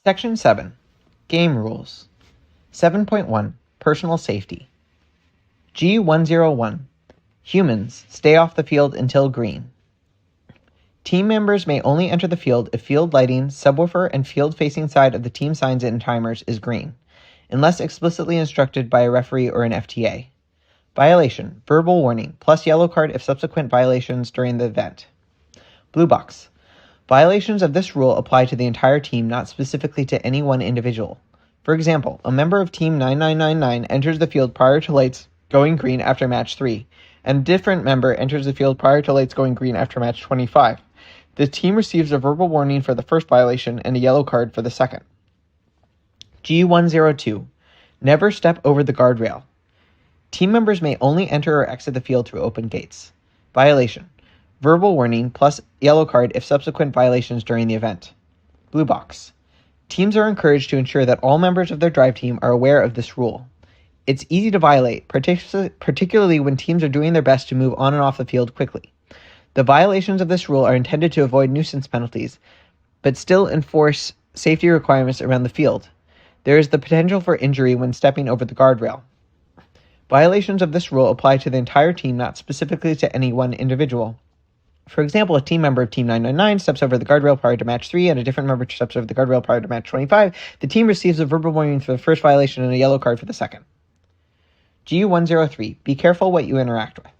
Section 7. Game Rules. 7.1. Personal Safety. G101. Humans, stay off the field until green. Team members may only enter the field if field lighting, subwoofer, and field-facing side of the team signs and timers is green, unless explicitly instructed by a referee or an FTA. Violation, verbal warning, plus yellow card if subsequent violations during the event. Blue box. Violations of this rule apply to the entire team, not specifically to any one individual. For example, a member of Team 9999 enters the field prior to lights going green after match 3, and a different member enters the field prior to lights going green after match 25. The team receives a verbal warning for the first violation and a yellow card for the second. G102. Never step over the guardrail. Team members may only enter or exit the field through open gates. Violation. Verbal warning plus yellow card if subsequent violations during the event. Blue box. Teams are encouraged to ensure that all members of their drive team are aware of this rule. It's easy to violate, particularly when teams are doing their best to move on and off the field quickly. The violations of this rule are intended to avoid nuisance penalties, but still enforce safety requirements around the field. There is the potential for injury when stepping over the guardrail. Violations of this rule apply to the entire team, not specifically to any one individual. For example, a team member of Team 999 steps over the guardrail prior to match 3 and a different member steps over the guardrail prior to match 25. The team receives a verbal warning for the first violation and a yellow card for the second. G103. Be careful what you interact with.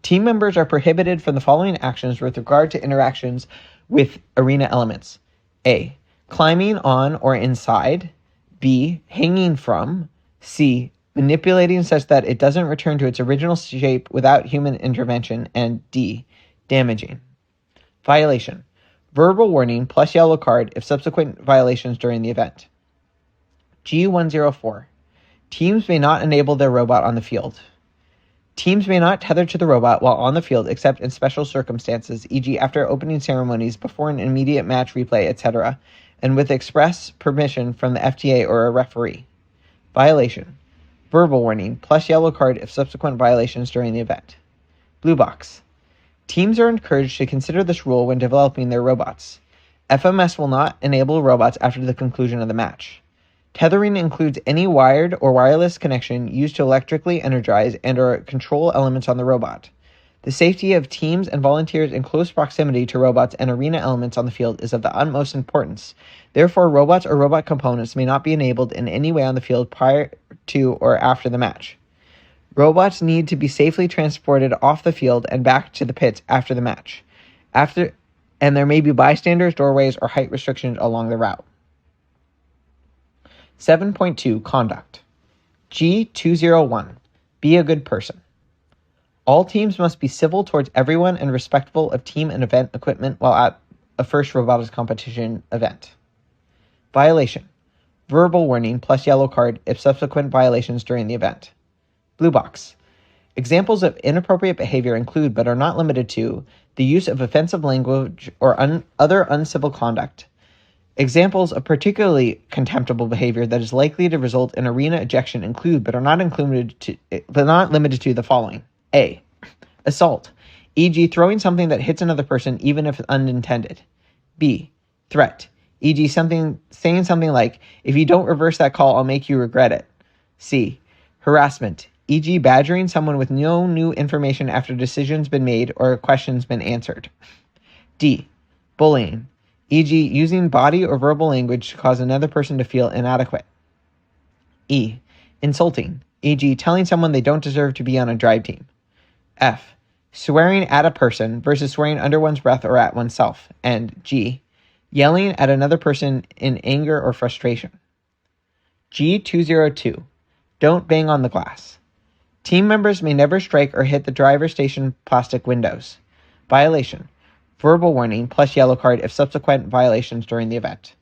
Team members are prohibited from the following actions with regard to interactions with arena elements. A. Climbing on or inside. B. Hanging from. C. Manipulating such that it doesn't return to its original shape without human intervention. And D. Damaging. Violation. Verbal warning plus yellow card if subsequent violations during the event. G104. Teams may not enable their robot on the field. Teams may not tether to the robot while on the field except in special circumstances, e.g. after opening ceremonies, before an immediate match replay, etc., and with express permission from the FTA or a referee. Violation. Verbal warning, plus yellow card if subsequent violations during the event. Blue box. Teams are encouraged to consider this rule when developing their robots. FMS will not enable robots after the conclusion of the match. Tethering includes any wired or wireless connection used to electrically energize and or control elements on the robot. The safety of teams and volunteers in close proximity to robots and arena elements on the field is of the utmost importance. Therefore, robots or robot components may not be enabled in any way on the field prior to or after the match. Robots need to be safely transported off the field and back to the pits after the match. And there may be bystanders, doorways, or height restrictions along the route. 7.2 Conduct. G201. Be a good person. All teams must be civil towards everyone and respectful of team and event equipment while at a first robotics competition event. Violation. Verbal warning plus yellow card if subsequent violations during the event. Blue box. Examples of inappropriate behavior include, but are not limited to, the use of offensive language or other uncivil conduct. Examples of particularly contemptible behavior that is likely to result in arena ejection include, but are not limited to the following. A. Assault, e.g. throwing something that hits another person even if unintended. B. Threat, e.g. saying something like, if you don't reverse that call, I'll make you regret it. C. Harassment, e.g. badgering someone with no new information after a decision's been made or a question's been answered. D. Bullying, e.g. using body or verbal language to cause another person to feel inadequate. E. Insulting, e.g. telling someone they don't deserve to be on a drive team. F. Swearing at a person versus swearing under one's breath or at oneself. And G. Yelling at another person in anger or frustration. G202. Don't bang on the glass. Team members may never strike or hit the driver's station plastic windows. Violation. Verbal warning plus yellow card if subsequent violations during the event.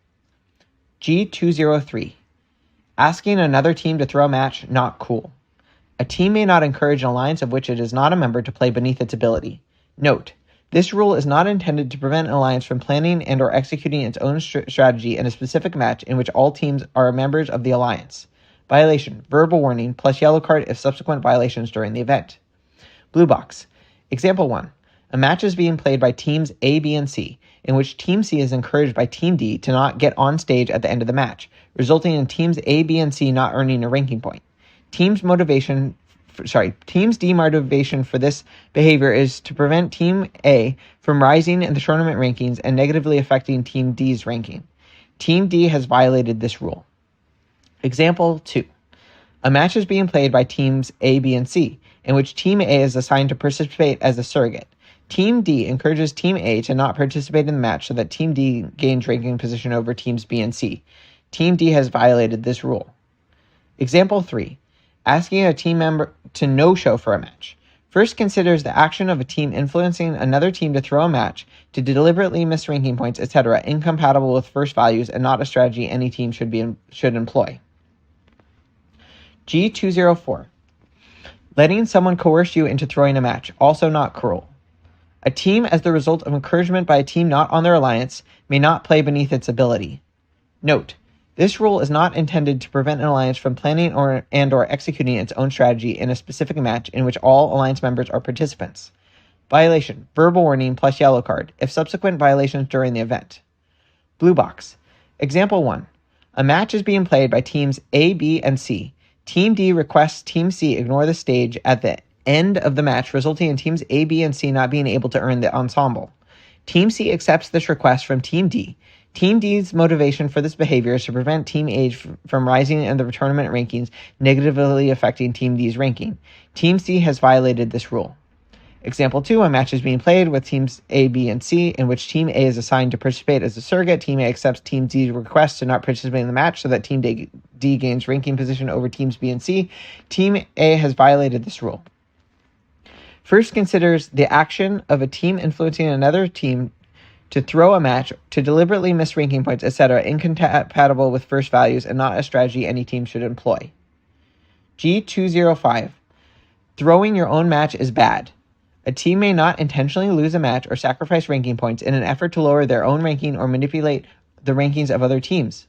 G203. Asking another team to throw a match, not cool. A team may not encourage an alliance of which it is not a member to play beneath its ability. Note, this rule is not intended to prevent an alliance from planning and or executing its own strategy in a specific match in which all teams are members of the alliance. Violation, verbal warning, plus yellow card if subsequent violations during the event. Blue box. Example 1. A match is being played by teams A, B, and C, in which Team C is encouraged by Team D to not get on stage at the end of the match, resulting in teams A, B, and C not earning a ranking point. Team's demotivation for this behavior is to prevent Team A from rising in the tournament rankings and negatively affecting Team D's ranking. Team D has violated this rule. Example 2. A match is being played by teams A, B, and C, in which Team A is assigned to participate as a surrogate. Team D encourages Team A to not participate in the match so that Team D gains ranking position over teams B and C. Team D has violated this rule. Example 3. Asking a team member to no-show for a match. First considers the action of a team influencing another team to throw a match, to deliberately miss ranking points, etc., incompatible with first values and not a strategy any team should employ. G204. Letting someone coerce you into throwing a match, also not cruel. A team, as the result of encouragement by a team not on their alliance, may not play beneath its ability. Note, this rule is not intended to prevent an alliance from planning or executing its own strategy in a specific match in which all alliance members are participants. Violation, verbal warning plus yellow card, if subsequent violations during the event. Blue box. Example 1. A match is being played by teams A, B, and C. Team D requests Team C ignore the stage at the end of the match, resulting in teams A, B, and C not being able to earn the ensemble. Team C accepts this request from Team D. Team D's motivation for this behavior is to prevent Team A from rising in the tournament rankings, negatively affecting Team D's ranking. Team C has violated this rule. Example 2, a match is being played with teams A, B, and C, in which Team A is assigned to participate as a surrogate. Team A accepts Team D's request to not participate in the match so that Team D gains ranking position over teams B and C. Team A has violated this rule. First considers the action of a team influencing another team to throw a match, to deliberately miss ranking points, etc., incompatible with first values and not a strategy any team should employ. G205. Throwing your own match is bad. A team may not intentionally lose a match or sacrifice ranking points in an effort to lower their own ranking or manipulate the rankings of other teams.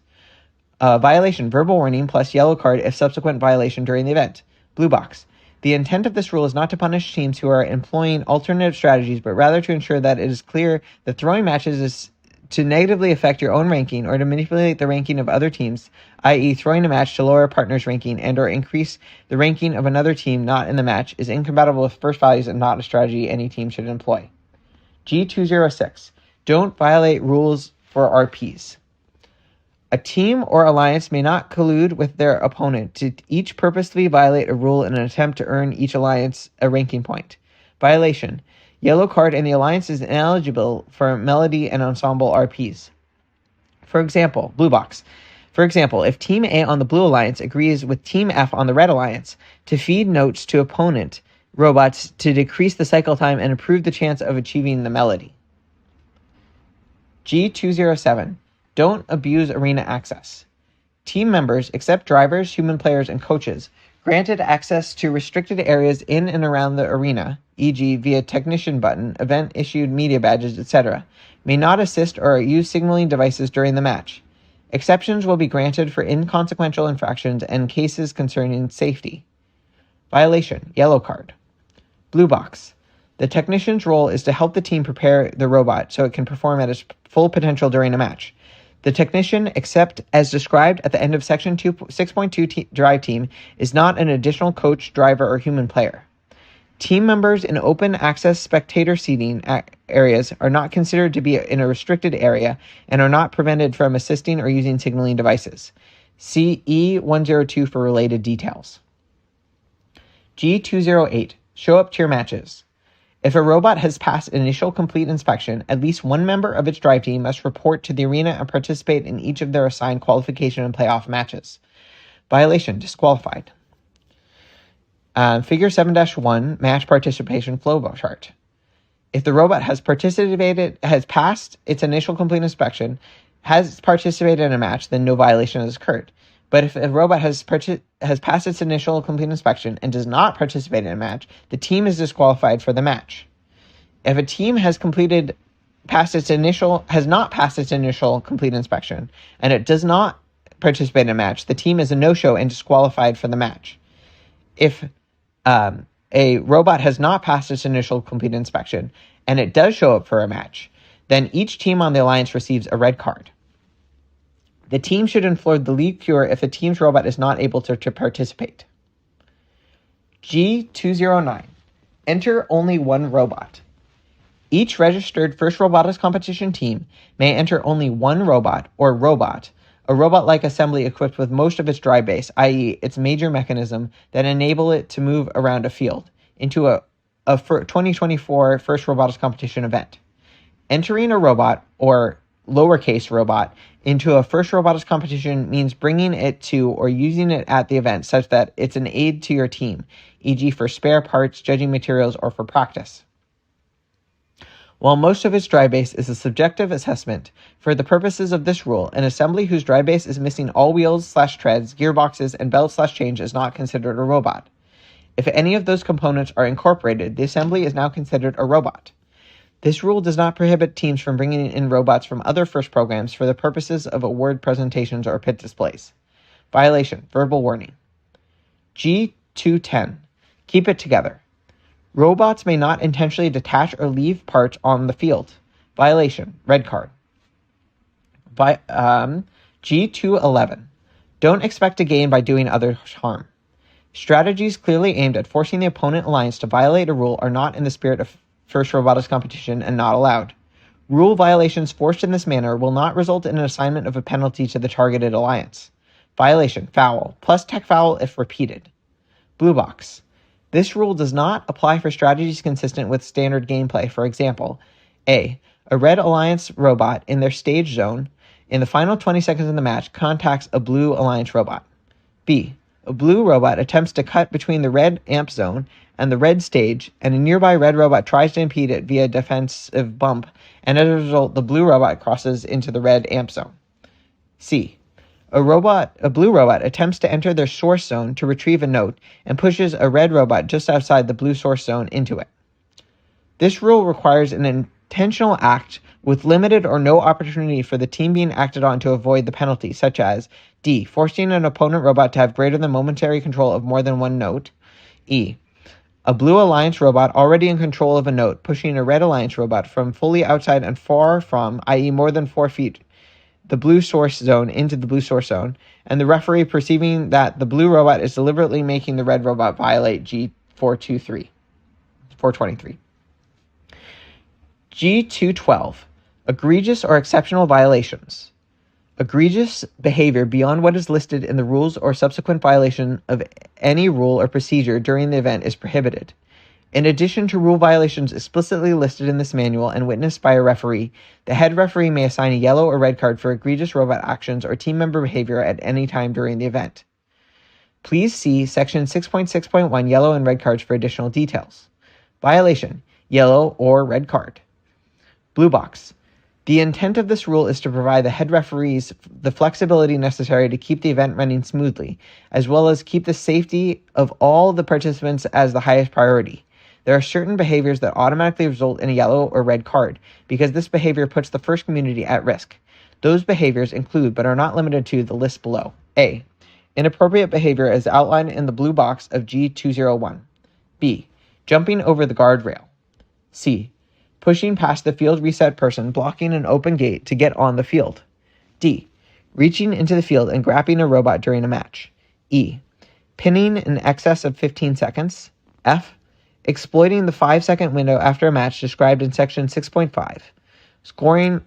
Violation, verbal warning plus yellow card if subsequent violation during the event. Blue box. The intent of this rule is not to punish teams who are employing alternative strategies, but rather to ensure that it is clear that throwing matches is to negatively affect your own ranking or to manipulate the ranking of other teams, i.e. throwing a match to lower a partner's ranking and or increase the ranking of another team not in the match, is incompatible with first values and not a strategy any team should employ. G206. Don't violate rules for RPs. A team or alliance may not collude with their opponent to each purposely violate a rule in an attempt to earn each alliance a ranking point. Violation. Yellow card, and the alliance is ineligible for melody and ensemble RPs. For example, blue box. For example, if Team A on the blue alliance agrees with Team F on the red alliance to feed notes to opponent robots to decrease the cycle time and improve the chance of achieving the melody. G207. Don't abuse arena access. Team members, except drivers, human players, and coaches, granted access to restricted areas in and around the arena, e.g. via technician button, event-issued media badges, etc., may not assist or use signaling devices during the match. Exceptions will be granted for inconsequential infractions and cases concerning safety. Violation, yellow card. Blue box. The technician's role is to help the team prepare the robot so it can perform at its full potential during a match. The technician, except as described at the end of Section 6.2 Drive Team, is not an additional coach, driver, or human player. Team members in open access spectator seating areas are not considered to be in a restricted area and are not prevented from assisting or using signaling devices. See E102 for related details. G208. Show up to your matches. If a robot has passed initial complete inspection, at least one member of its drive team must report to the arena and participate in each of their assigned qualification and playoff matches. Violation, disqualified. Figure 7-1, match participation flow chart. If the robot has passed its initial complete inspection, has participated in a match, then no violation has occurred. But if a robot has passed its initial complete inspection and does not participate in a match, the team is disqualified for the match. If a team has not passed its initial complete inspection and it does not participate in a match, the team is a no-show and disqualified for the match. If a robot has not passed its initial complete inspection, and it does show up for a match, then each team on the alliance receives a red card. The team should inform the league cure if the team's robot is not able to participate. G209. Enter only one robot. Each registered First Robotics competition team may enter only one robot or robot, a robot-like assembly equipped with most of its dry base, i.e. its major mechanism that enable it to move around a field, into a 2024 First Robotics competition event. Entering a robot, or lowercase robot, into a First Robotics competition means bringing it to or using it at the event such that it's an aid to your team, e.g. for spare parts, judging materials, or for practice. While most of its dry base is a subjective assessment, for the purposes of this rule, an assembly whose dry base is missing all wheels/treads, gearboxes, and belts/chains is not considered a robot. If any of those components are incorporated, the assembly is now considered a robot. This rule does not prohibit teams from bringing in robots from other FIRST programs for the purposes of award presentations or pit displays. Violation, verbal warning. G210. Keep it together. Robots may not intentionally detach or leave parts on the field. Violation, red card. G211. Don't expect to gain by doing others harm. Strategies clearly aimed at forcing the opponent alliance to violate a rule are not in the spirit of First Robotics competition and not allowed. Rule violations forced in this manner will not result in an assignment of a penalty to the targeted alliance. Violation, foul, plus tech foul if repeated. Blue box. This rule does not apply for strategies consistent with standard gameplay. For example, A. A red alliance robot in their stage zone in the final 20 seconds of the match contacts a blue alliance robot. B. A blue robot attempts to cut between the red amp zone and the red stage, and a nearby red robot tries to impede it via defensive bump, and as a result, the blue robot crosses into the red amp zone. C. A blue robot attempts to enter their source zone to retrieve a note and pushes a red robot just outside the blue source zone into it. This rule requires an intentional act with limited or no opportunity for the team being acted on to avoid the penalty, such as D. Forcing an opponent robot to have greater than momentary control of more than one note. E. A blue alliance robot already in control of a note pushing a red alliance robot from fully outside and far from, i.e. more than 4 feet, the blue source zone into the blue source zone, and the referee perceiving that the blue robot is deliberately making the red robot violate G423. G212. Egregious or exceptional violations. Egregious behavior beyond what is listed in the rules or subsequent violation of any rule or procedure during the event is prohibited. In addition to rule violations explicitly listed in this manual and witnessed by a referee, the head referee may assign a yellow or red card for egregious robot actions or team member behavior at any time during the event. Please see Section 6.6.1 Yellow and Red Cards for additional details. Violation, yellow or red card. Blue box. The intent of this rule is to provide the head referees the flexibility necessary to keep the event running smoothly, as well as keep the safety of all the participants as the highest priority. There are certain behaviors that automatically result in a yellow or red card, because this behavior puts the FIRST community at risk. Those behaviors include, but are not limited to, the list below. A. Inappropriate behavior as outlined in the blue box of G201. B. Jumping over the guardrail. C. Pushing past the field reset person, blocking an open gate to get on the field. D. Reaching into the field and grabbing a robot during a match. E. Pinning in excess of 15 seconds. F. Exploiting the 5-second window after a match described in Section 6.5. Scoring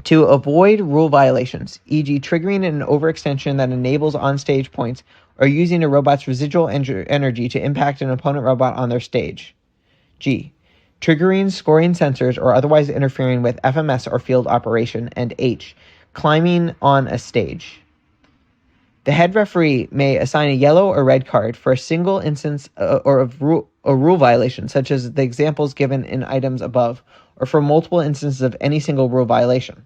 to avoid rule violations, e.g. triggering an overextension that enables on-stage points or using a robot's residual energy to impact an opponent robot on their stage. G. Triggering scoring sensors or otherwise interfering with FMS or field operation. And H. Climbing on a stage. The head referee may assign a yellow or red card for a single instance or of a rule violation, such as the examples given in items above, or for multiple instances of any single rule violation.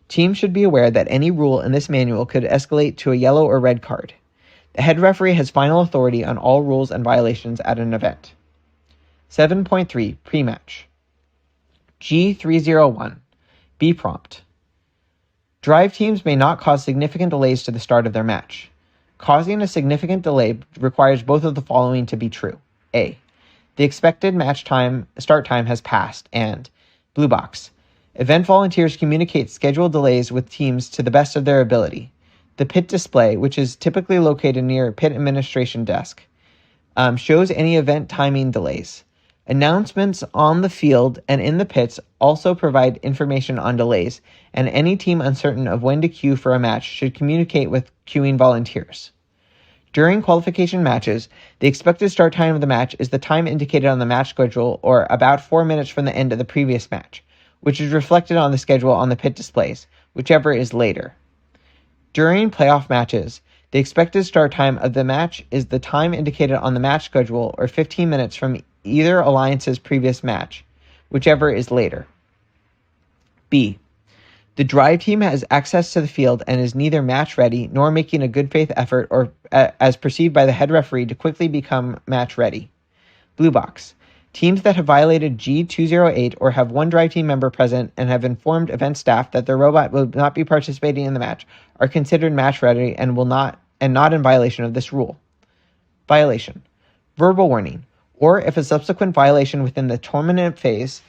Teams should be aware that any rule in this manual could escalate to a yellow or red card. The head referee has final authority on all rules and violations at an event. 7.3 Pre-match. G301. Be prompt. Drive teams may not cause significant delays to the start of their match. Causing a significant delay requires both of the following to be true. A. The expected start time has passed, and blue box. Event volunteers communicate scheduled delays with teams to the best of their ability. The pit display, which is typically located near pit administration desk, shows any event timing delays. Announcements on the field and in the pits also provide information on delays, and any team uncertain of when to queue for a match should communicate with queuing volunteers. During qualification matches, the expected start time of the match is the time indicated on the match schedule or about 4 minutes from the end of the previous match, which is reflected on the schedule on the pit displays, whichever is later. During playoff matches, the expected start time of the match is the time indicated on the match schedule or 15 minutes from either alliance's previous match, whichever is later. B. The drive team has access to the field and is neither match ready nor making a good faith effort or as perceived by the head referee to quickly become match ready. Blue box. Teams that have violated G208 or have one drive team member present and have informed event staff that their robot will not be participating in the match are considered match ready and not in violation of this rule. Violation. Verbal warning, or if a subsequent violation within the tournament phase,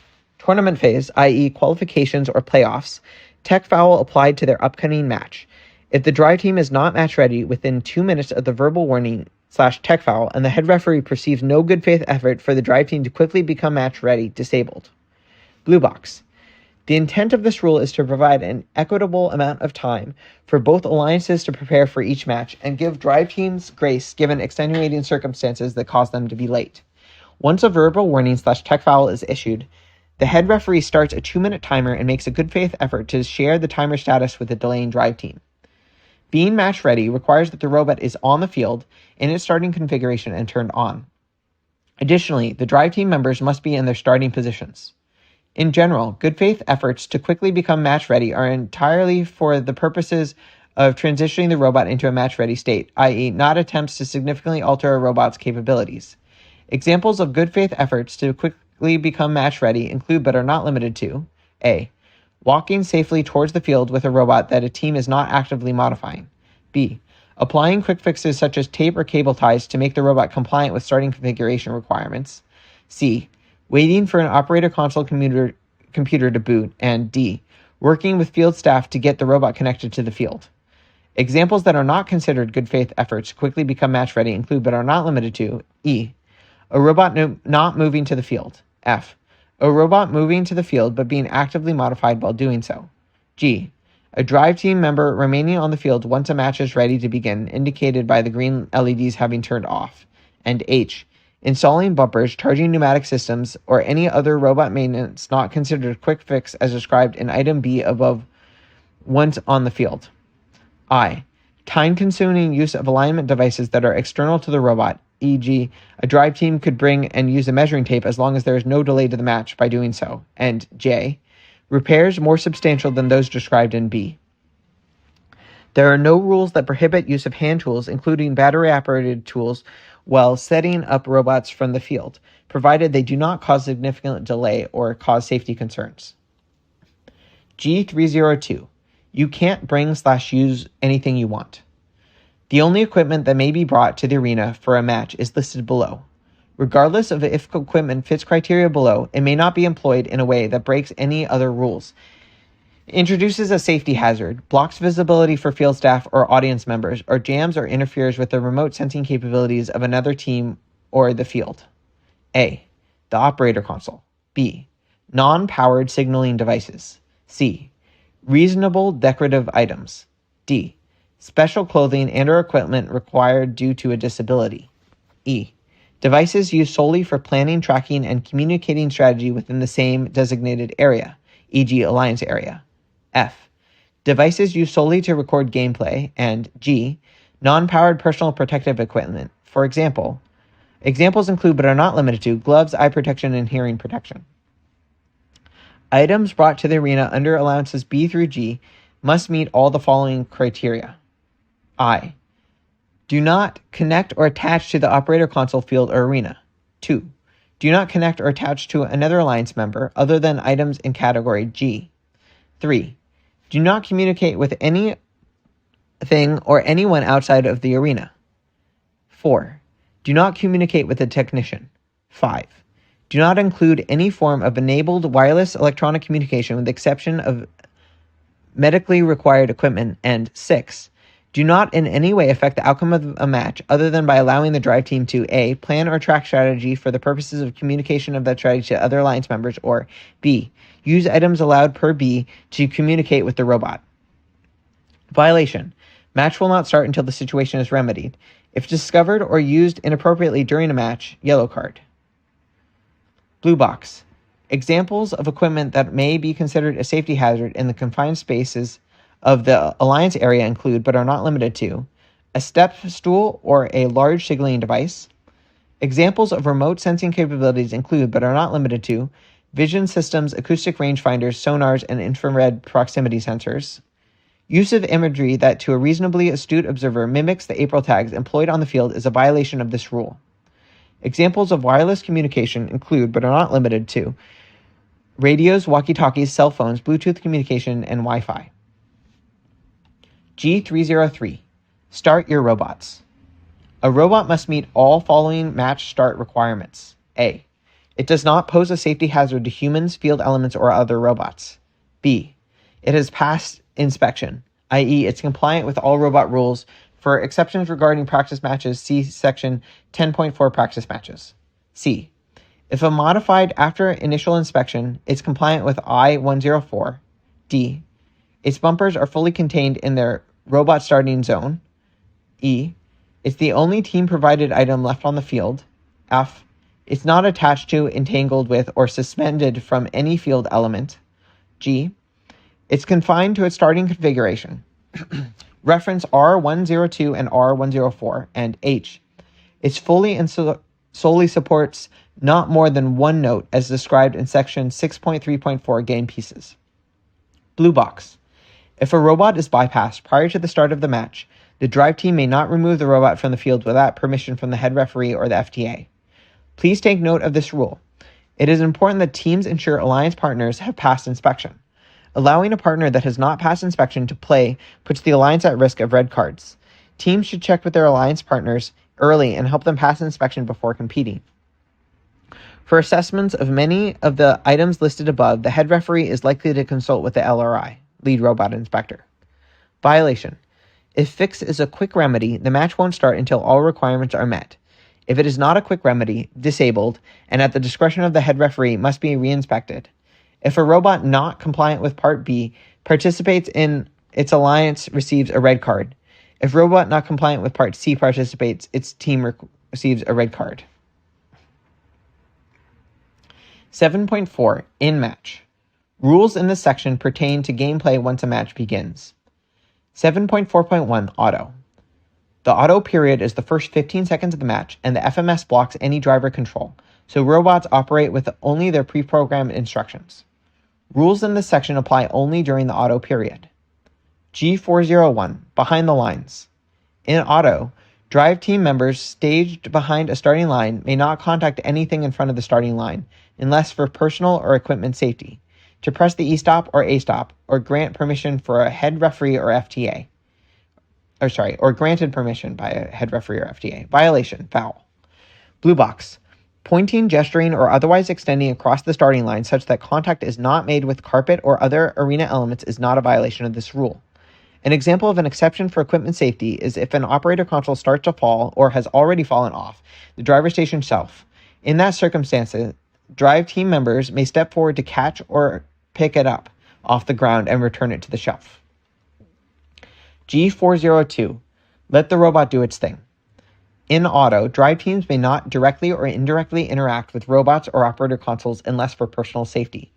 i.e. qualifications or playoffs, tech foul applied to their upcoming match. If the drive team is not match ready within 2 minutes of the verbal warning / tech foul and the head referee perceives no good faith effort for the drive team to quickly become match ready, disabled. Blue box. The intent of this rule is to provide an equitable amount of time for both alliances to prepare for each match and give drive teams grace given extenuating circumstances that cause them to be late. Once a verbal warning / tech foul is issued, the head referee starts a 2-minute timer and makes a good faith effort to share the timer status with the delaying drive team. Being match ready requires that the robot is on the field in its starting configuration and turned on. Additionally, the drive team members must be in their starting positions. In general, good faith efforts to quickly become match ready are entirely for the purposes of transitioning the robot into a match ready state, i.e. not attempts to significantly alter a robot's capabilities. Examples of good faith efforts to quickly become match ready include but are not limited to A. Walking safely towards the field with a robot that a team is not actively modifying. B. Applying quick fixes such as tape or cable ties to make the robot compliant with starting configuration requirements. C. Waiting for an operator console computer to boot. And D. Working with field staff to get the robot connected to the field. Examples that are not considered good faith efforts to quickly become match ready include but are not limited to E. A robot not moving to the field. F. A robot moving to the field but being actively modified while doing so. G. A drive team member remaining on the field once a match is ready to begin, indicated by the green LEDs having turned off. And H. Installing bumpers, charging pneumatic systems, or any other robot maintenance not considered a quick fix as described in item B above once on the field. I. Time-consuming use of alignment devices that are external to the robot, e.g., a drive team could bring and use a measuring tape as long as there is no delay to the match by doing so. And J. Repairs more substantial than those described in B. There are no rules that prohibit use of hand tools, including battery-operated tools, while setting up robots from the field, provided they do not cause significant delay or cause safety concerns. G302. You can't bring / use anything you want. The only equipment that may be brought to the arena for a match is listed below. Regardless of if equipment fits criteria below, it may not be employed in a way that breaks any other rules, introduces a safety hazard, blocks visibility for field staff or audience members, or jams or interferes with the remote sensing capabilities of another team or the field. A. The operator console. B. Non-powered signaling devices. C. Reasonable decorative items. D. Special clothing and or equipment required due to a disability. E. Devices used solely for planning, tracking, and communicating strategy within the same designated area, e.g. Alliance area. F. Devices used solely to record gameplay. And G. Non-powered personal protective equipment. For example, examples include but are not limited to gloves, eye protection, and hearing protection. Items brought to the arena under allowances B through G must meet all the following criteria. I. Do not connect or attach to the operator console field or arena. 2. Do not connect or attach to another alliance member other than items in category G. 3. Do not communicate with anything or anyone outside of the arena. 4. Do not communicate with a technician. 5. Do not include any form of enabled wireless electronic communication with the exception of medically required equipment. And 6. Do not in any way affect the outcome of a match other than by allowing the drive team to A. Plan or track strategy for the purposes of communication of that strategy to other alliance members, or B. Use items allowed per B to communicate with the robot. Violation. Match will not start until the situation is remedied. If discovered or used inappropriately during a match, yellow card. Blue box. Examples of equipment that may be considered a safety hazard in the confined spaces of the Alliance area include, but are not limited to, a step stool or a large signaling device. Examples of remote sensing capabilities include, but are not limited to, vision systems, acoustic rangefinders, sonars, and infrared proximity sensors. Use of imagery that to a reasonably astute observer mimics the April tags employed on the field is a violation of this rule. Examples of wireless communication include, but are not limited to, radios, walkie-talkies, cell phones, Bluetooth communication, and Wi-Fi. G303. Start your robots. A robot must meet all following match start requirements. A. It does not pose a safety hazard to humans, field elements, or other robots. B. It has passed inspection, i.e. it's compliant with all robot rules. For exceptions regarding practice matches, see section 10.4 practice matches. C. If a modified after initial inspection is compliant with I-104. D. Its bumpers are fully contained in their robot starting zone. E. It's the only team-provided item left on the field. F. It's not attached to, entangled with, or suspended from any field element. G. It's confined to its starting configuration. Reference R102 and R104. And H. It's fully and solely supports not more than one note as described in section 6.3.4 game pieces. Blue box. If a robot is bypassed prior to the start of the match, the drive team may not remove the robot from the field without permission from the head referee or the FTA. Please take note of this rule. It is important that teams ensure alliance partners have passed inspection. Allowing a partner that has not passed inspection to play puts the alliance at risk of red cards. Teams should check with their alliance partners early and help them pass inspection before competing. For assessments of many of the items listed above, the head referee is likely to consult with the LRI, lead robot inspector. Violation. If fix is a quick remedy, the match won't start until all requirements are met. If it is not a quick remedy, disabled, and at the discretion of the head referee, must be reinspected. If a robot not compliant with Part B participates in its alliance receives a red card. If robot not compliant with Part C participates, its team receives a red card. 7.4 In match. Rules in this section pertain to gameplay once a match begins. 7.4.1 Auto. The auto period is the first 15 seconds of the match, and the FMS blocks any driver control, so robots operate with only their pre-programmed instructions. Rules in this section apply only during the auto period. G401 Behind the lines. In auto, drive team members staged behind a starting line may not contact anything in front of the starting line, unless for personal or equipment safety, to press the E-stop or A-stop, or grant permission for a head referee or FTA. Or granted permission by a head referee or FTA. Violation, foul. Blue box. Pointing, gesturing, or otherwise extending across the starting line such that contact is not made with carpet or other arena elements is not a violation of this rule. An example of an exception for equipment safety is if an operator console starts to fall or has already fallen off the driver station shelf. In that circumstance, drive team members may step forward to catch or pick it up off the ground and return it to the shelf. G402. Let the robot do its thing. In auto, drive teams may not directly or indirectly interact with robots or operator consoles unless for personal safety.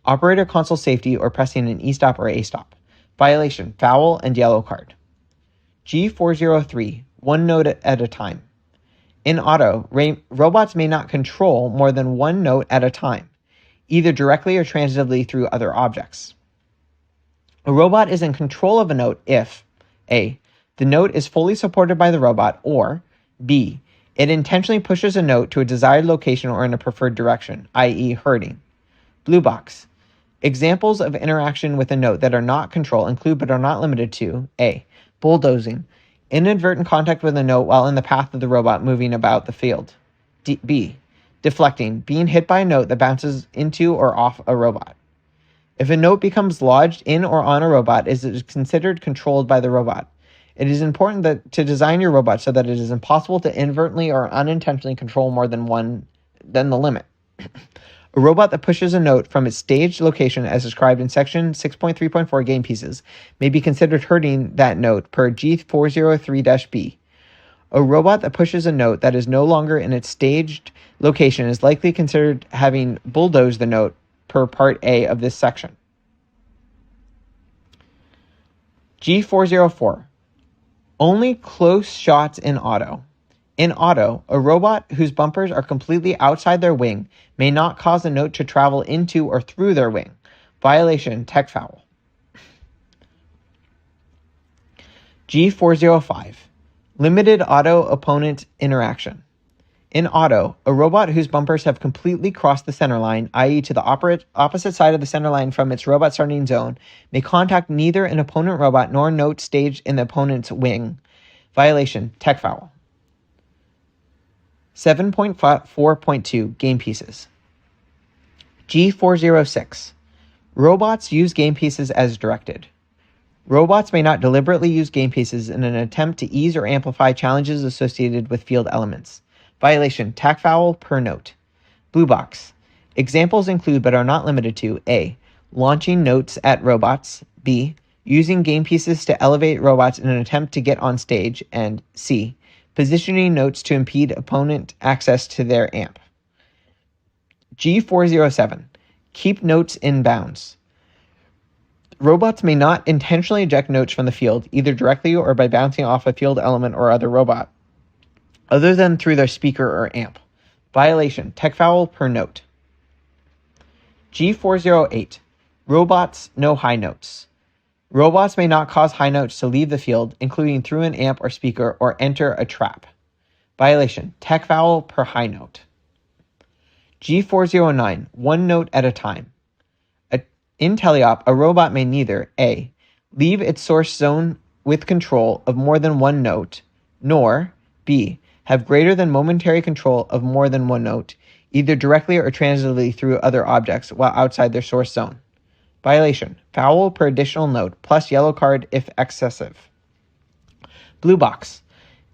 Operator console safety or pressing an E-stop or A-stop. Violation, foul, and yellow card. G403. One note at a time. In auto, robots may not control more than one note at a time, either directly or transitively through other objects. A robot is in control of a note if A. The note is fully supported by the robot, or B. It intentionally pushes a note to a desired location or in a preferred direction, i.e. herding. Blue box. Examples of interaction with a note that are not control include but are not limited to A. Bulldozing. Inadvertent contact with a note while in the path of the robot moving about the field. B. Deflecting, being hit by a note that bounces into or off a robot. If a note becomes lodged in or on a robot, it is considered controlled by the robot. It is important to design your robot so that it is impossible to inadvertently or unintentionally control more than the limit. A robot that pushes a note from its staged location as described in section 6.3.4 game pieces may be considered hurting that note per G403-B. A robot that pushes a note that is no longer in its staged location is likely considered having bulldozed the note per Part A of this section. G404. Only close shots in auto. In auto, a robot whose bumpers are completely outside their wing may not cause a note to travel into or through their wing. Violation, tech foul. G405. Limited auto-opponent interaction. In auto, a robot whose bumpers have completely crossed the center line, i.e. to the opposite side of the center line from its robot starting zone, may contact neither an opponent robot nor note staged in the opponent's wing. Violation, tech foul. 7.4.2 Game Pieces. G406. Robots use game pieces as directed. Robots may not deliberately use game pieces in an attempt to ease or amplify challenges associated with field elements. Violation, tech foul per note. Blue box. Examples include but are not limited to A. Launching notes at robots. B. Using game pieces to elevate robots in an attempt to get on stage. And C. Positioning notes to impede opponent access to their amp. G407. Keep notes in bounds. Robots may not intentionally eject notes from the field, either directly or by bouncing off a field element or other robot, other than through their speaker or amp. Violation, tech foul per note. G408. Robots, no high notes. Robots may not cause high notes to leave the field, including through an amp or speaker, or enter a trap. Violation, tech foul per high note. G409. One note at a time. In teleop, a robot may neither A. Leave its source zone with control of more than one note, nor B. Have greater than momentary control of more than one note, either directly or transitively through other objects while outside their source zone. Violation, foul per additional note, plus yellow card if excessive. Blue box.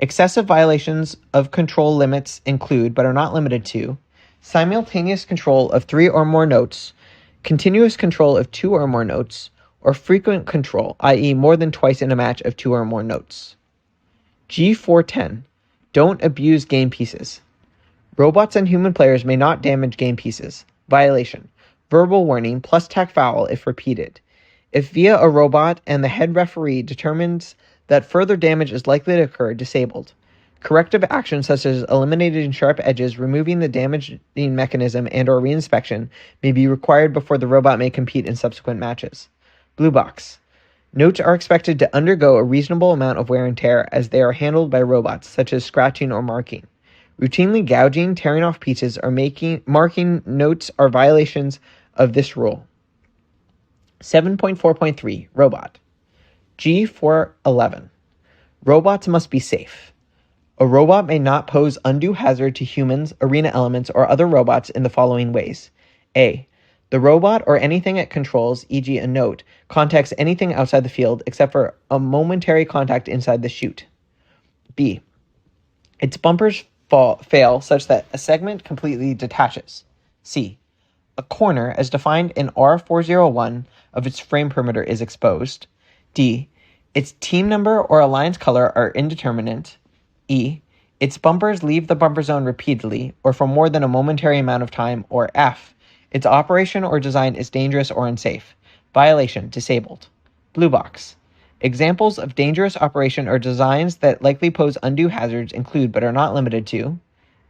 Excessive violations of control limits include, but are not limited to, simultaneous control of 3 or more notes, continuous control of 2 or more notes, or frequent control, i.e. more than twice in a match of 2 or more notes. G410. Don't abuse game pieces. Robots and human players may not damage game pieces. Violation. Verbal warning plus tech foul if repeated. If via a robot and the head referee determines that further damage is likely to occur, disabled. Corrective actions such as eliminating sharp edges, removing the damaging mechanism, and or reinspection may be required before the robot may compete in subsequent matches. Blue box. Notes are expected to undergo a reasonable amount of wear and tear as they are handled by robots, such as scratching or marking. Routinely gouging, tearing off pieces, or marking notes are violations of this rule. 7.4.3 Robot. G411. Robots must be safe. A robot may not pose undue hazard to humans, arena elements, or other robots in the following ways. A. The robot or anything it controls, e.g. a note, contacts anything outside the field except for a momentary contact inside the chute. B. Its bumpers fail such that a segment completely detaches. C. A corner, as defined in R401, of its frame perimeter is exposed. D. Its team number or alliance color are indeterminate. E. Its bumpers leave the bumper zone repeatedly or for more than a momentary amount of time. Or F. Its operation or design is dangerous or unsafe. Violation, disabled. Blue box. Examples of dangerous operation or designs that likely pose undue hazards include but are not limited to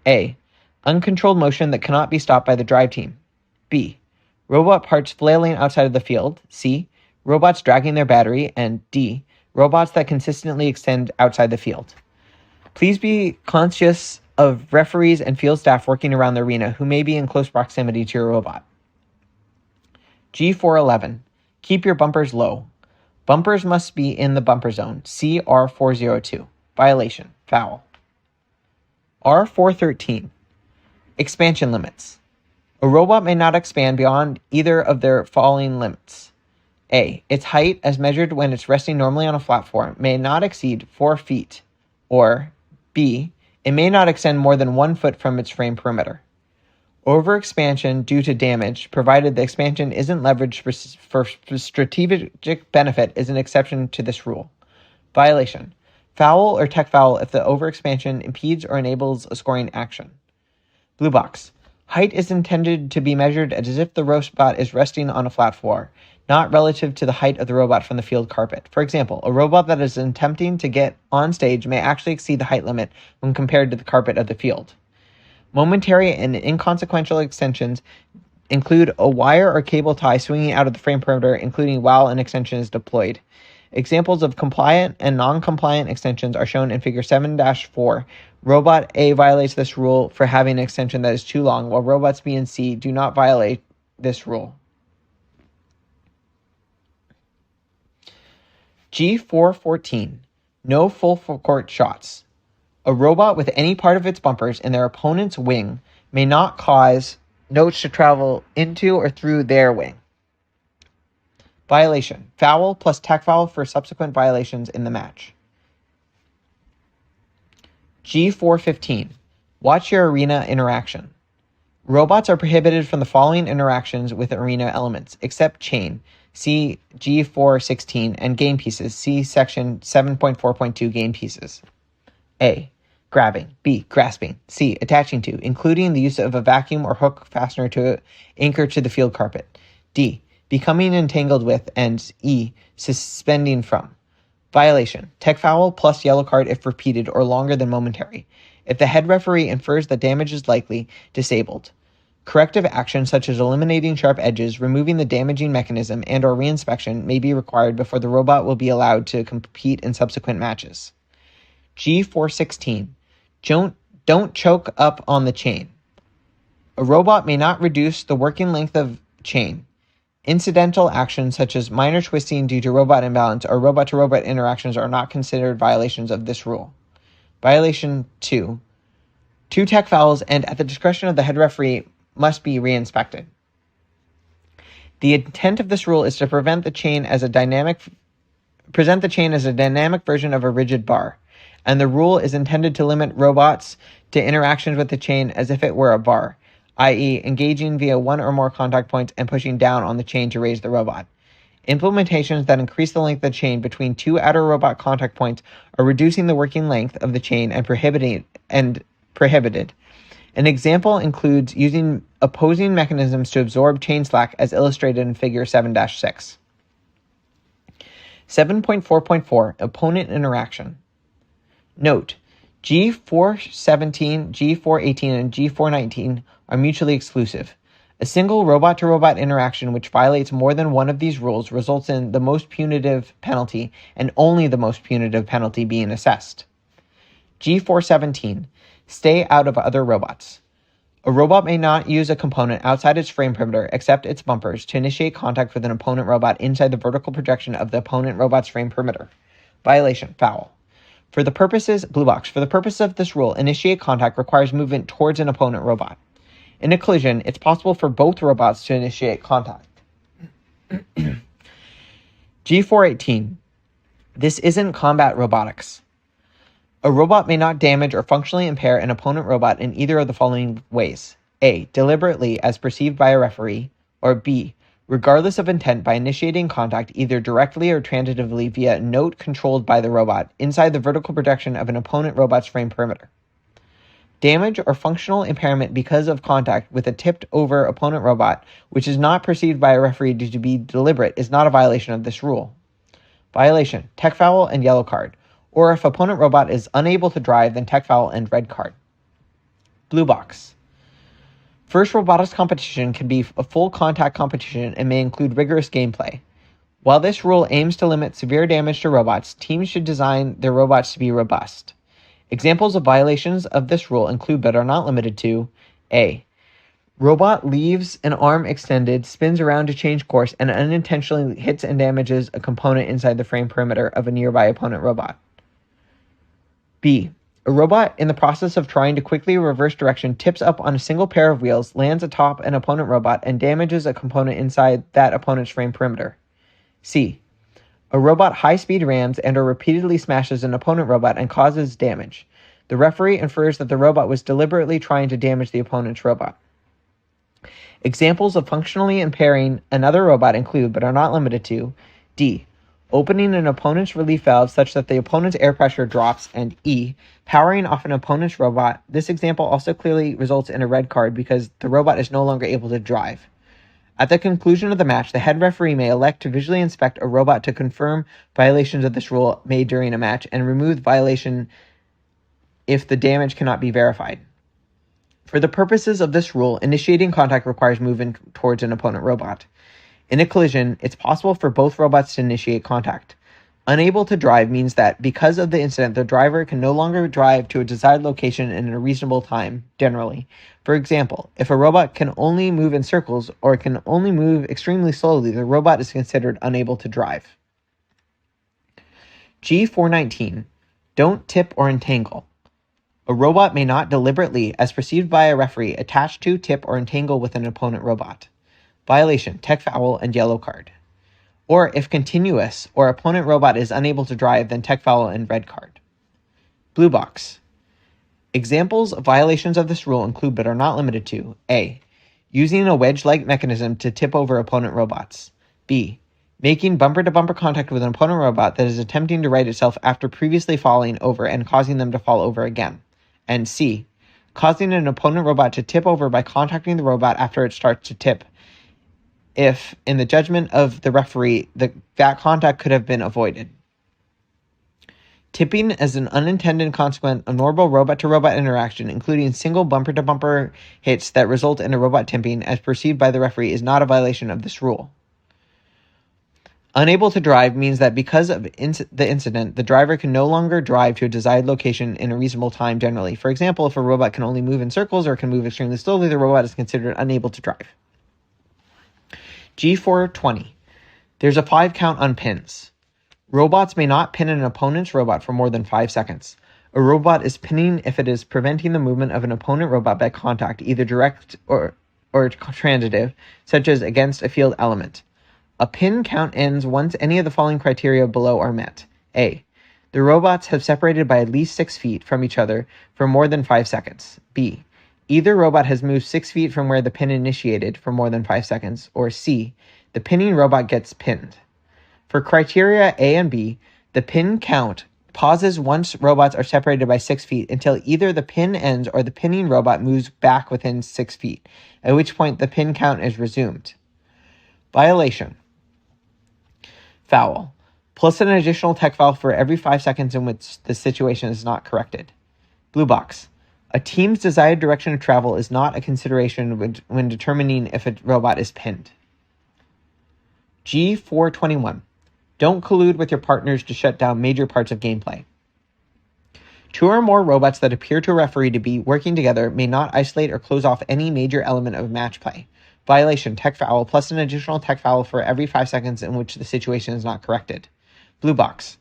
A. Uncontrolled motion that cannot be stopped by the drive team. B. Robot parts flailing outside of the field. C. Robots dragging their battery. And D. Robots that consistently extend outside the field. Please be conscious of referees and field staff working around the arena who may be in close proximity to your robot. G411. Keep your bumpers low. Bumpers must be in the bumper zone. See R402. Violation. Foul. R413. Expansion limits. A robot may not expand beyond either of their following limits. A. Its height, as measured when it's resting normally on a flat floor, may not exceed 4 feet. Or B. It may not extend more than 1 foot from its frame perimeter. Overexpansion due to damage, provided the expansion isn't leveraged for strategic benefit, is an exception to this rule. Violation. Foul or tech foul if the overexpansion impedes or enables a scoring action. Blue box. Height is intended to be measured as if the robot is resting on a flat floor, not relative to the height of the robot from the field carpet. For example, a robot that is attempting to get on stage may actually exceed the height limit when compared to the carpet of the field. Momentary and inconsequential extensions include a wire or cable tie swinging out of the frame perimeter, including while an extension is deployed. Examples of compliant and non-compliant extensions are shown in Figure 7-4. Robot A violates this rule for having an extension that is too long, while robots B and C do not violate this rule. G414. No full court shots. A robot with any part of its bumpers in their opponent's wing may not cause notes to travel into or through their wing. Violation. Foul plus tech foul for subsequent violations in the match. G415. Watch your arena interaction. Robots are prohibited from the following interactions with arena elements, except chain, see G416, and game pieces, see section 7.4.2 game pieces. A. Grabbing. B. Grasping. C. Attaching to, including the use of a vacuum or hook fastener to anchor to the field carpet. D. Becoming entangled with, and E. Suspending from. Violation. Tech foul plus yellow card if repeated or longer than momentary. If the head referee infers that damage is likely, disabled. Corrective action such as eliminating sharp edges, removing the damaging mechanism, and or reinspection may be required before the robot will be allowed to compete in subsequent matches. G416. Don't choke up on the chain. A robot may not reduce the working length of chain. Incidental actions such as minor twisting due to robot imbalance or robot-to-robot interactions are not considered violations of this rule. Violation 2. 2 tech fouls and at the discretion of the head referee must be reinspected. The intent of this rule is to present the chain as a dynamic version of a rigid bar, and the rule is intended to limit robots to interactions with the chain as if it were a bar, i.e. engaging via one or more contact points and pushing down on the chain to raise the robot. Implementations that increase the length of the chain between 2 outer robot contact points are reducing the working length of the chain and prohibited. An example includes using opposing mechanisms to absorb chain slack as illustrated in Figure 7-6. 7.4.4 Opponent Interaction. Note, G417, G418, and G419 are mutually exclusive. A single robot-to-robot interaction which violates more than one of these rules results in the most punitive penalty and only the most punitive penalty being assessed. G417. Stay out of other robots. A robot may not use a component outside its frame perimeter except its bumpers to initiate contact with an opponent robot inside the vertical projection of the opponent robot's frame perimeter. Violation. Foul. For the purposes of this rule, initiate contact requires movement towards an opponent robot. In a collision, it's possible for both robots to initiate contact. G418. This isn't combat robotics. A robot may not damage or functionally impair an opponent robot in either of the following ways. A. Deliberately, as perceived by a referee. Or B. Regardless of intent, by initiating contact either directly or transitively via a note controlled by the robot inside the vertical projection of an opponent robot's frame perimeter. Damage or functional impairment because of contact with a tipped-over opponent robot, which is not perceived by a referee to be deliberate, is not a violation of this rule. Violation. Tech foul and yellow card. Or if opponent robot is unable to drive, then tech foul and red card. Blue box. First robotics competition can be a full contact competition and may include rigorous gameplay. While this rule aims to limit severe damage to robots, teams should design their robots to be robust. Examples of violations of this rule include but are not limited to A. Robot leaves an arm extended, spins around to change course, and unintentionally hits and damages a component inside the frame perimeter of a nearby opponent robot. B. A robot in the process of trying to quickly reverse direction tips up on a single pair of wheels, lands atop an opponent robot, and damages a component inside that opponent's frame perimeter. C. A robot high-speed rams and or repeatedly smashes an opponent robot and causes damage. The referee infers that the robot was deliberately trying to damage the opponent's robot. Examples of functionally impairing another robot include, but are not limited to, D. Opening an opponent's relief valve such that the opponent's air pressure drops, and E. Powering off an opponent's robot. This example also clearly results in a red card because the robot is no longer able to drive. At the conclusion of the match, the head referee may elect to visually inspect a robot to confirm violations of this rule made during a match and remove the violation if the damage cannot be verified. For the purposes of this rule, initiating contact requires movement towards an opponent robot. In a collision, it's possible for both robots to initiate contact. Unable to drive means that because of the incident, the driver can no longer drive to a desired location in a reasonable time, generally. For example, if a robot can only move in circles or can only move extremely slowly, the robot is considered unable to drive. G419. Don't tip or entangle. A robot may not deliberately, as perceived by a referee, attach to, tip, or entangle with an opponent robot. Violation, tech foul, and yellow card. Or if continuous or opponent robot is unable to drive, then tech foul and red card. Blue box. Examples of violations of this rule include but are not limited to A. Using a wedge-like mechanism to tip over opponent robots. B. Making bumper-to-bumper contact with an opponent robot that is attempting to right itself after previously falling over and causing them to fall over again. And C. Causing an opponent robot to tip over by contacting the robot after it starts to tip, if, in the judgment of the referee, that contact could have been avoided. Tipping as an unintended consequence of normal robot-to-robot interaction, including single bumper-to-bumper hits that result in a robot tipping, as perceived by the referee, is not a violation of this rule. Unable to drive means that because of the incident, the driver can no longer drive to a desired location in a reasonable time generally. For example, if a robot can only move in circles or can move extremely slowly, the robot is considered unable to drive. G420. There's a 5 count on pins. Robots may not pin an opponent's robot for more than 5 seconds. A robot is pinning if it is preventing the movement of an opponent robot by contact, either direct or transitive, such as against a field element. A pin count ends once any of the following criteria below are met. A. The robots have separated by at least 6 feet from each other for more than 5 seconds. B. Either robot has moved 6 feet from where the pin initiated for more than 5 seconds. Or C. The pinning robot gets pinned. For criteria A and B, the pin count pauses once robots are separated by 6 feet until either the pin ends or the pinning robot moves back within 6 feet, at which point the pin count is resumed. Violation. Foul. Plus an additional tech foul for every 5 seconds in which the situation is not corrected. Blue box. A team's desired direction of travel is not a consideration when determining if a robot is pinned. G421. Don't collude with your partners to shut down major parts of gameplay. 2 or more robots that appear to a referee to be working together may not isolate or close off any major element of match play. Violation, tech foul, plus an additional tech foul for every 5 seconds in which the situation is not corrected. Blue box.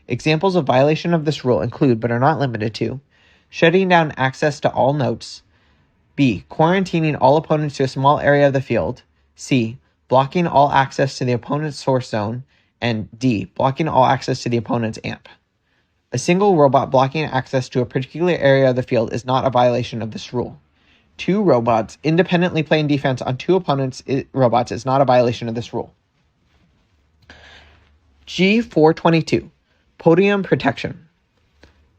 Examples of violation of this rule include, but are not limited to, shutting down access to all notes. B. Quarantining all opponents to a small area of the field. C. Blocking all access to the opponent's source zone. And D. Blocking all access to the opponent's amp. A single robot blocking access to a particular area of the field is not a violation of this rule. 2 robots independently playing defense on 2 opponents' robots is not a violation of this rule. G422. Podium protection.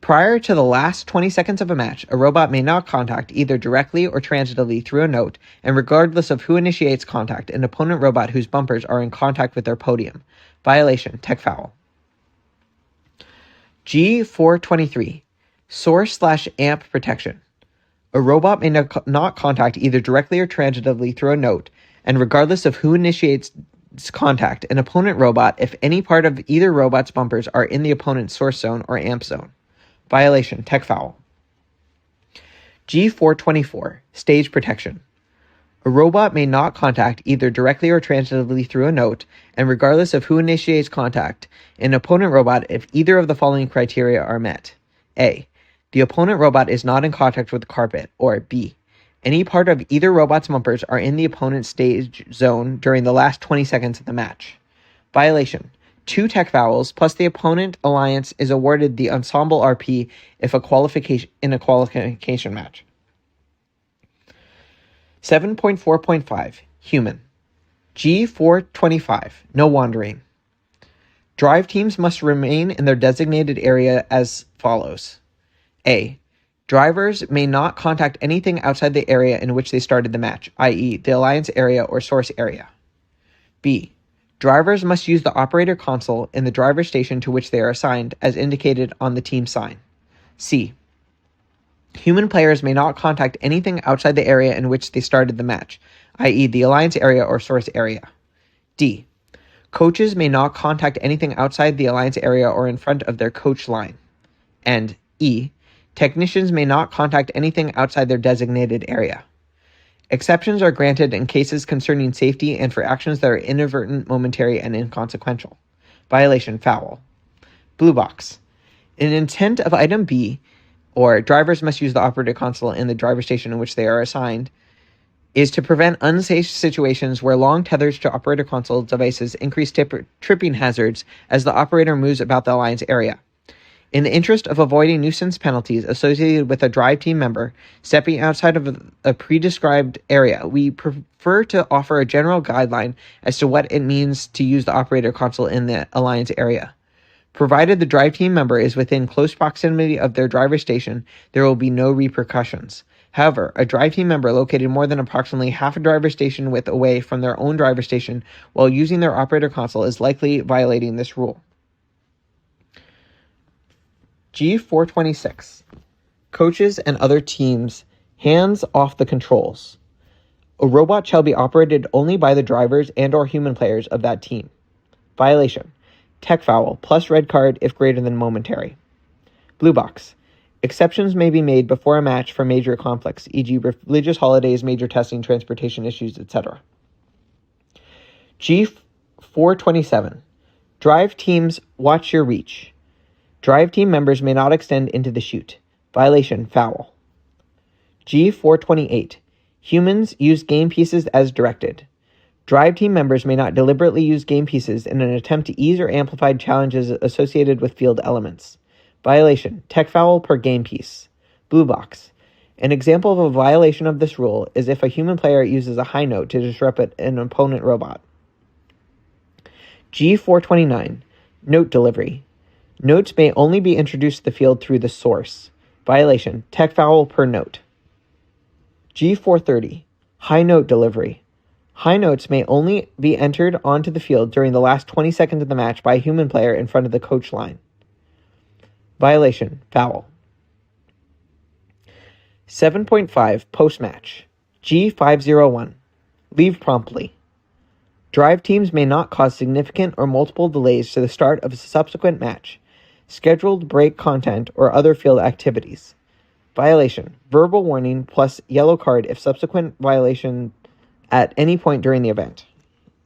Prior to the last 20 seconds of a match, a robot may not contact either directly or transitively through a note, and regardless of who initiates contact, an opponent robot whose bumpers are in contact with their podium. Violation, tech foul. G423. Source/amp protection. A robot may not contact either directly or transitively through a note, and regardless of who initiates contact, an opponent robot, if any part of either robot's bumpers are in the opponent's source zone or amp zone. Violation, tech foul. G424. Stage protection. A robot may not contact either directly or transitively through a note, and regardless of who initiates contact, an opponent robot if either of the following criteria are met. A. The opponent robot is not in contact with the carpet, or B. Any part of either robot's bumpers are in the opponent's stage zone during the last 20 seconds of the match. Violation. 2 tech fouls plus the opponent alliance is awarded the ensemble RP if in a qualification match. 7.4.5 Human. G425 No wandering. Drive teams must remain in their designated area as follows. A. Drivers may not contact anything outside the area in which they started the match, i.e. the alliance area or source area. B. Drivers must use the operator console in the driver station to which they are assigned, as indicated on the team sign. C. Human players may not contact anything outside the area in which they started the match, i.e. the alliance area or source area. D. Coaches may not contact anything outside the alliance area or in front of their coach line. And E. Technicians may not contact anything outside their designated area. Exceptions are granted in cases concerning safety and for actions that are inadvertent, momentary, and inconsequential. Violation foul. Blue box. In intent of item B, or drivers must use the operator console in the driver station in which they are assigned, is to prevent unsafe situations where long tethers to operator console devices increase tripping hazards as the operator moves about the alliance area. In the interest of avoiding nuisance penalties associated with a drive team member stepping outside of a pre-described area, we prefer to offer a general guideline as to what it means to use the operator console in the alliance area. Provided the drive team member is within close proximity of their driver station, there will be no repercussions. However, a drive team member located more than approximately half a driver station width away from their own driver station while using their operator console is likely violating this rule. G426. Coaches and other teams, hands off the controls. A robot shall be operated only by the drivers and or human players of that team. Violation. Tech foul plus red card if greater than momentary. Blue box. Exceptions may be made before a match for major conflicts, e.g. religious holidays, major testing, transportation issues, etc. G427. Drive teams, watch your reach. Drive team members may not extend into the chute. Violation foul. G428. Humans use game pieces as directed. Drive team members may not deliberately use game pieces in an attempt to ease or amplify challenges associated with field elements. Violation. Tech foul per game piece. Blue box. An example of a violation of this rule is if a human player uses a high note to disrupt an opponent robot. G429. Note delivery. Notes may only be introduced to the field through the source. Violation. Tech foul per note. G430. High note delivery. High notes may only be entered onto the field during the last 20 seconds of the match by a human player in front of the coach line. Violation. Foul. 7.5 Post-match. G501. Leave promptly. Drive teams may not cause significant or multiple delays to the start of a subsequent match, scheduled break content, or other field activities. Violation. Verbal warning plus yellow card if subsequent violation at any point during the event.